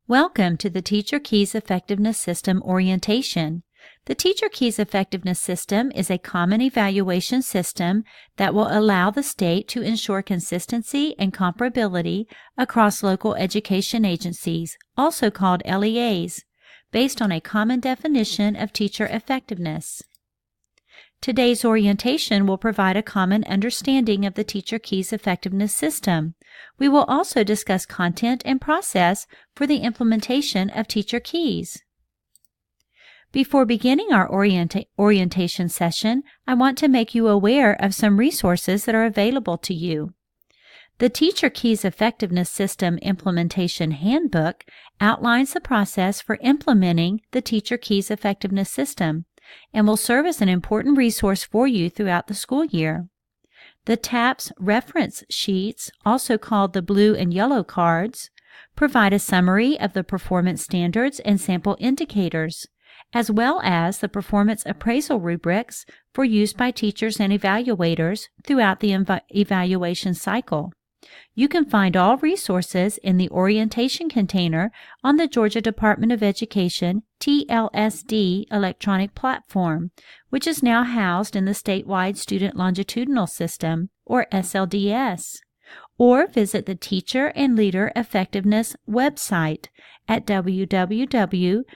Welcome to the TKES Effectiveness System Orientation. The TKES Effectiveness System is a common evaluation system that will allow the state to ensure consistency and comparability across local education agencies, also called LEAs, based on a common definition of teacher effectiveness. Today's orientation will provide a common understanding of the TKES Effectiveness System. We will also discuss content and process for the implementation of TKES. Before beginning our orientation session, I want to make you aware of some resources that are available to you. The TKES Effectiveness System Implementation Handbook outlines the process for implementing the TKES Effectiveness System and will serve as an important resource for you throughout the school year. The TAPS reference sheets, also called the blue and yellow cards, provide a summary of the performance standards and sample indicators, as well as the performance appraisal rubrics for use by teachers and evaluators throughout the evaluation cycle. You can find all resources in the orientation container on the Georgia Department of Education TLSD electronic platform, which is now housed in the statewide Student Longitudinal System, or SLDS, or visit the Teacher and Leader Effectiveness website at www.gadoe.org.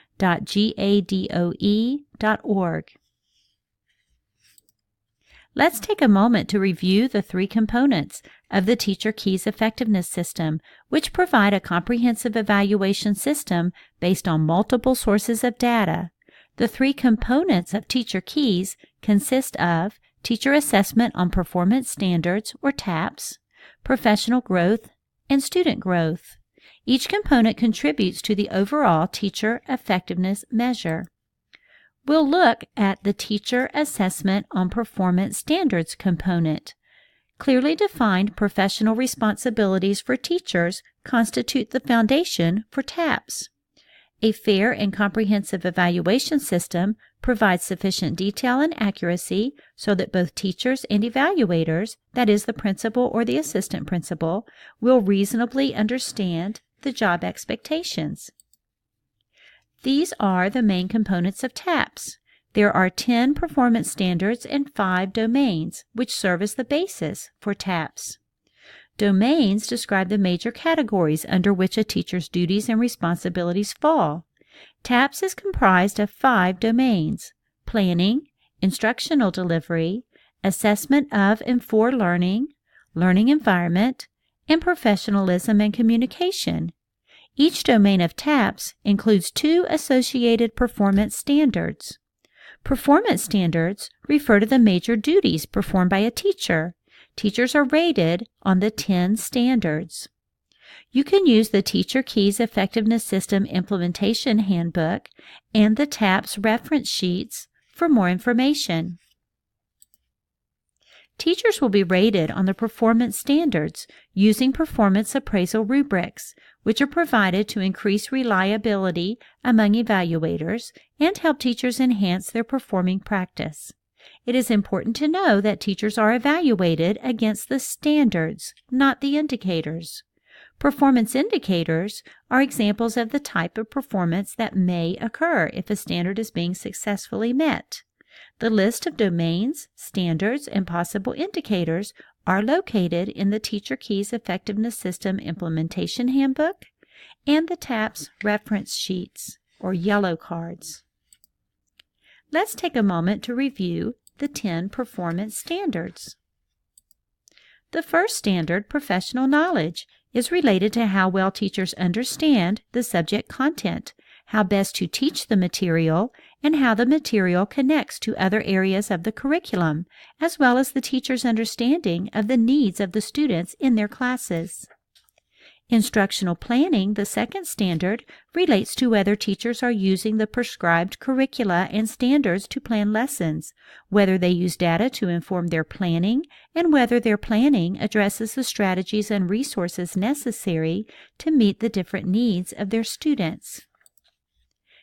Let's take a moment to review the three components of the TKES Effectiveness System, which provide a comprehensive evaluation system based on multiple sources of data. The three components of TKES consist of Teacher Assessment on Performance Standards, or TAPS, Professional Growth, and Student Growth. Each component contributes to the overall teacher effectiveness measure. We'll look at the Teacher Assessment on Performance Standards component. Clearly defined professional responsibilities for teachers constitute the foundation for TAPS. A fair and comprehensive evaluation system provides sufficient detail and accuracy so that both teachers and evaluators, that is, the principal or the assistant principal, will reasonably understand the job expectations. These are the main components of TAPS. There are 10 performance standards and 5 domains, which serve as the basis for TAPS. Domains describe the major categories under which a teacher's duties and responsibilities fall. TAPS is comprised of 5 domains: planning, instructional delivery, assessment of and for learning, learning environment, and professionalism and communication. Each domain of TAPS includes 2 associated performance standards. Performance standards refer to the major duties performed by a teacher. Teachers are rated on the 10 standards. You can use the TKES Effectiveness System Implementation Handbook and the TAPS reference sheets for more information. Teachers will be rated on the performance standards using performance appraisal rubrics, which are provided to increase reliability among evaluators and help teachers enhance their performing practice. It is important to know that teachers are evaluated against the standards, not the indicators. Performance indicators are examples of the type of performance that may occur if a standard is being successfully met. The list of domains, standards, and possible indicators are located in the TKES Effectiveness System Implementation Handbook and the TAPS reference sheets, or yellow cards. Let's take a moment to review the 10 performance standards. The first standard, professional knowledge, is related to how well teachers understand the subject content, how best to teach the material, and how the material connects to other areas of the curriculum, as well as the teacher's understanding of the needs of the students in their classes. Instructional planning, the second standard, relates to whether teachers are using the prescribed curricula and standards to plan lessons, whether they use data to inform their planning, and whether their planning addresses the strategies and resources necessary to meet the different needs of their students.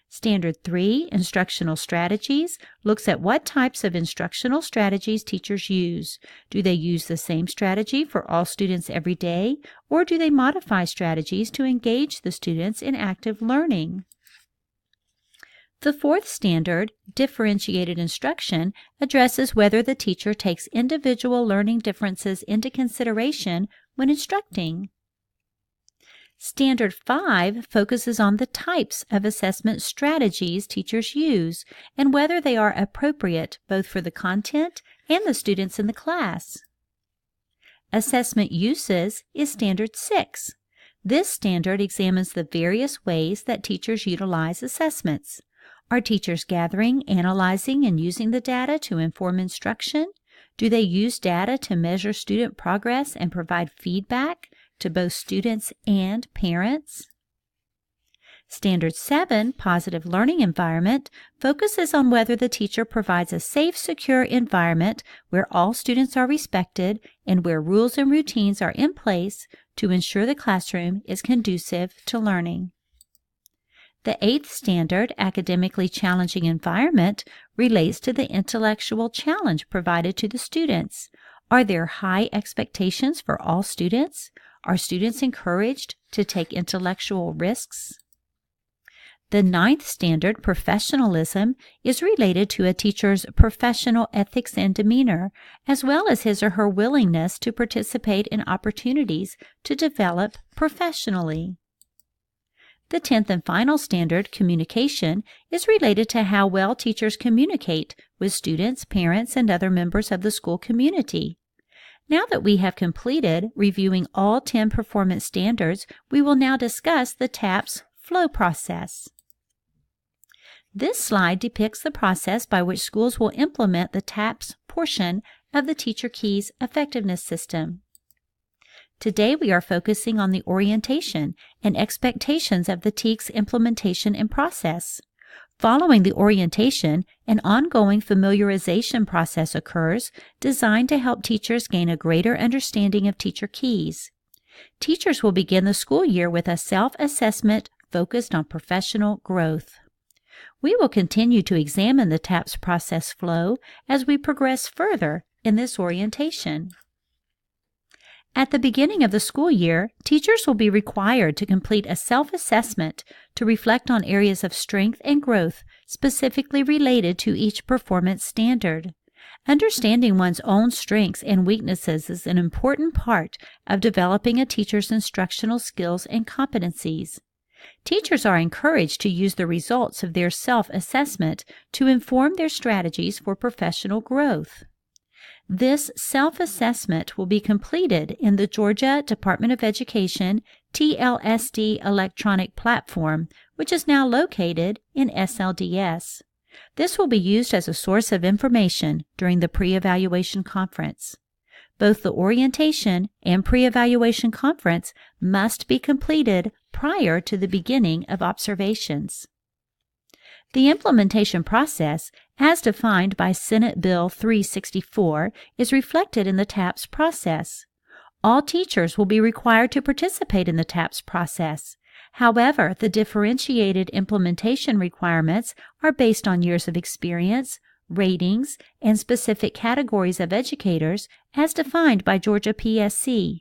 Standard 3, Instructional Strategies, looks at what types of instructional strategies teachers use. Do they use the same strategy for all students every day, or do they modify strategies to engage the students in active learning? The fourth standard, Differentiated Instruction, addresses whether the teacher takes individual learning differences into consideration when instructing. Standard 5 focuses on the types of assessment strategies teachers use and whether they are appropriate both for the content and the students in the class. Assessment Uses is Standard 6. This standard examines the various ways that teachers utilize assessments. Are teachers gathering, analyzing, and using the data to inform instruction? Do they use data to measure student progress and provide feedback to both students and parents? Standard 7, Positive Learning Environment, focuses on whether the teacher provides a safe, secure environment where all students are respected and where rules and routines are in place to ensure the classroom is conducive to learning. The eighth standard, Academically Challenging Environment, relates to the intellectual challenge provided to the students. Are there high expectations for all students? Are students encouraged to take intellectual risks? The ninth standard, Professionalism, is related to a teacher's professional ethics and demeanor, as well as his or her willingness to participate in opportunities to develop professionally. The 10th and final standard, Communication, is related to how well teachers communicate with students, parents, and other members of the school community. Now that we have completed reviewing all 10 performance standards, we will now discuss the TAPS flow process. This slide depicts the process by which schools will implement the TAPS portion of the TKES Effectiveness System. Today we are focusing on the orientation and expectations of the TKES implementation and process. Following the orientation, an ongoing familiarization process occurs designed to help teachers gain a greater understanding of TKES. Teachers will begin the school year with a self-assessment focused on professional growth. We will continue to examine the TAPS process flow as we progress further in this orientation. At the beginning of the school year, teachers will be required to complete a self-assessment to reflect on areas of strength and growth specifically related to each performance standard. Understanding one's own strengths and weaknesses is an important part of developing a teacher's instructional skills and competencies. Teachers are encouraged to use the results of their self-assessment to inform their strategies for professional growth. This self-assessment will be completed in the Georgia Department of Education TLSD electronic platform, which is now located in SLDS. This will be used as a source of information during the pre-evaluation conference. Both the orientation and pre-evaluation conference must be completed prior to the beginning of observations. The implementation process, as defined by Senate Bill 364, is reflected in the TAPS process. All teachers will be required to participate in the TAPS process. However, the differentiated implementation requirements are based on years of experience, ratings, and specific categories of educators as defined by Georgia PSC.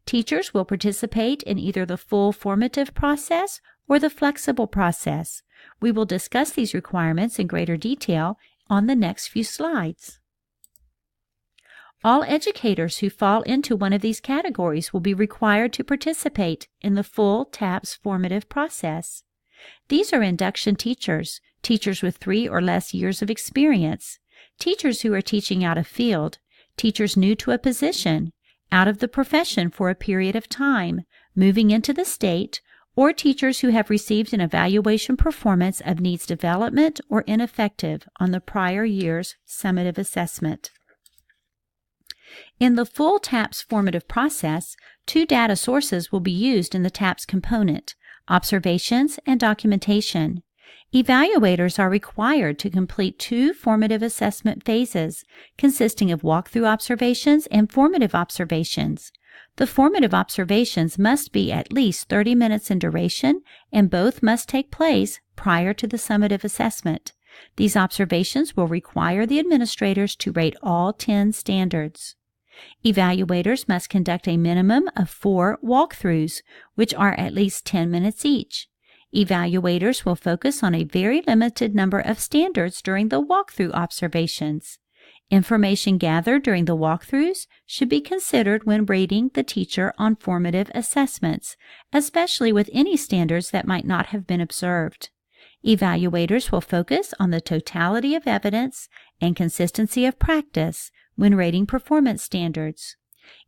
Teachers will participate in either the full formative process or the flexible process. We will discuss these requirements in greater detail on the next few slides. All educators who fall into one of these categories will be required to participate in the full TAPS formative process. These are induction teachers, teachers with 3 or less years of experience, teachers who are teaching out of field, teachers new to a position, out of the profession for a period of time, moving into the state, or teachers who have received an evaluation performance of needs development or ineffective on the prior year's summative assessment. In the full TAPS formative process, 2 data sources will be used in the TAPS component: observations and documentation. Evaluators are required to complete 2 formative assessment phases, consisting of walkthrough observations and formative observations. The formative observations must be at least 30 minutes in duration, and both must take place prior to the summative assessment. These observations will require the administrators to rate all 10 standards. Evaluators must conduct a minimum of 4 walkthroughs, which are at least 10 minutes each. Evaluators will focus on a very limited number of standards during the walkthrough observations. Information gathered during the walkthroughs should be considered when rating the teacher on formative assessments, especially with any standards that might not have been observed. Evaluators will focus on the totality of evidence and consistency of practice when rating performance standards.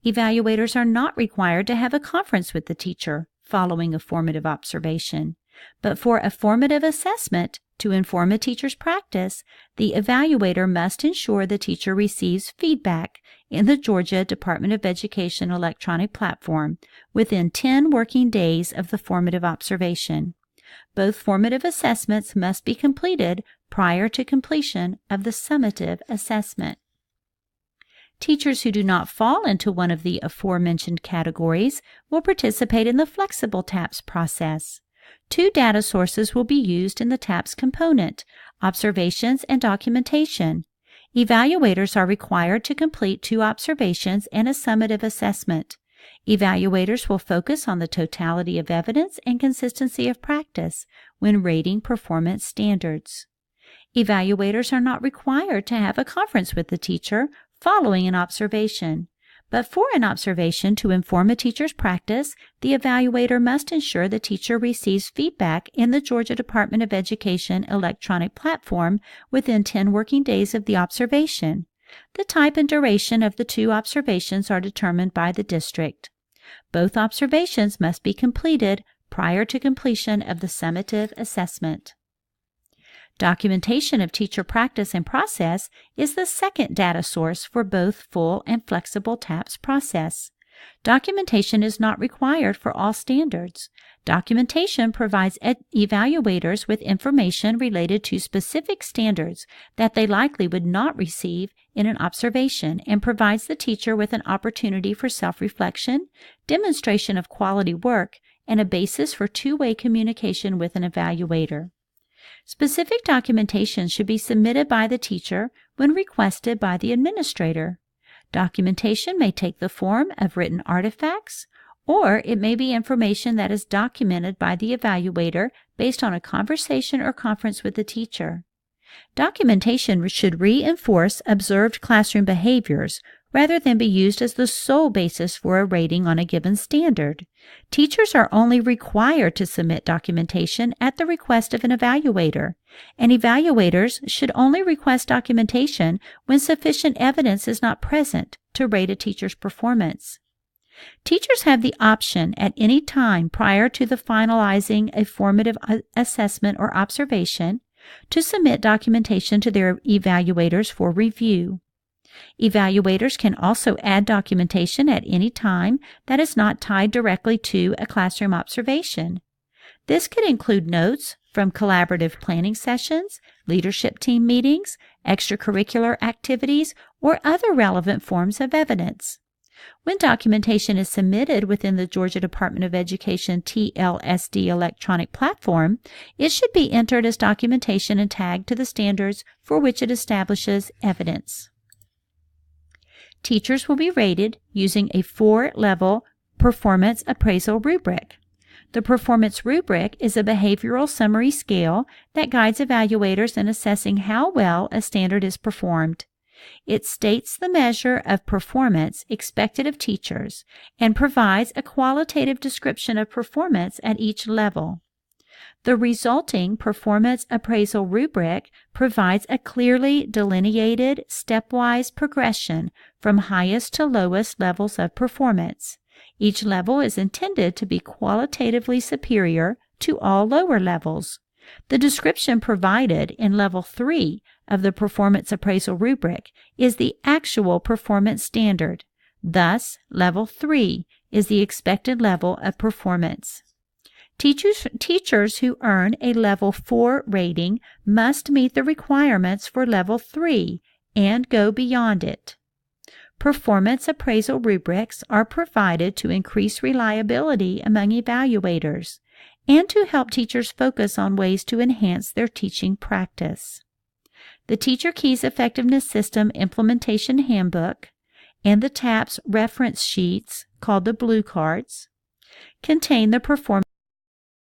Evaluators are not required to have a conference with the teacher following a formative observation, but for a formative assessment to inform a teacher's practice, the evaluator must ensure the teacher receives feedback in the Georgia Department of Education electronic platform within 10 working days of the formative observation. Both formative assessments must be completed prior to completion of the summative assessment. Teachers who do not fall into one of the aforementioned categories will participate in the flexible TAPS process. 2 data sources will be used in the TAPS component: observations and documentation. Evaluators are required to complete 2 observations and a summative assessment. Evaluators will focus on the totality of evidence and consistency of practice when rating performance standards. Evaluators are not required to have a conference with the teacher following an observation, but for an observation to inform a teacher's practice, the evaluator must ensure the teacher receives feedback in the Georgia Department of Education electronic platform within 10 working days of the observation. The type and duration of the 2 observations are determined by the district. Both observations must be completed prior to completion of the summative assessment. Documentation of teacher practice and process is the second data source for both full and flexible TAPS process. Documentation is not required for all standards. Documentation provides evaluators with information related to specific standards that they likely would not receive in an observation and provides the teacher with an opportunity for self-reflection, demonstration of quality work, and a basis for two-way communication with an evaluator. Specific documentation should be submitted by the teacher when requested by the administrator. Documentation may take the form of written artifacts, or it may be information that is documented by the evaluator based on a conversation or conference with the teacher. Documentation should reinforce observed classroom behaviors rather than be used as the sole basis for a rating on a given standard. Teachers are only required to submit documentation at the request of an evaluator, and evaluators should only request documentation when sufficient evidence is not present to rate a teacher's performance. Teachers have the option at any time prior to the finalizing a formative assessment or observation to submit documentation to their evaluators for review. Evaluators can also add documentation at any time that is not tied directly to a classroom observation. This could include notes from collaborative planning sessions, leadership team meetings, extracurricular activities, or other relevant forms of evidence. When documentation is submitted within the Georgia Department of Education TLSD electronic platform, it should be entered as documentation and tagged to the standards for which it establishes evidence. Teachers will be rated using a 4-level performance appraisal rubric. The performance rubric is a behavioral summary scale that guides evaluators in assessing how well a standard is performed. It states the measure of performance expected of teachers and provides a qualitative description of performance at each level. The resulting performance appraisal rubric provides a clearly delineated stepwise progression from highest to lowest levels of performance. Each level is intended to be qualitatively superior to all lower levels. The description provided in Level 3 of the Performance Appraisal Rubric is the actual performance standard. Thus, Level 3 is the expected level of performance. Teachers who earn a Level 4 rating must meet the requirements for Level 3 and go beyond it. Performance appraisal rubrics are provided to increase reliability among evaluators and to help teachers focus on ways to enhance their teaching practice. The TKES Effectiveness System Implementation Handbook and the TAPS reference sheets, called the Blue Cards, contain the performance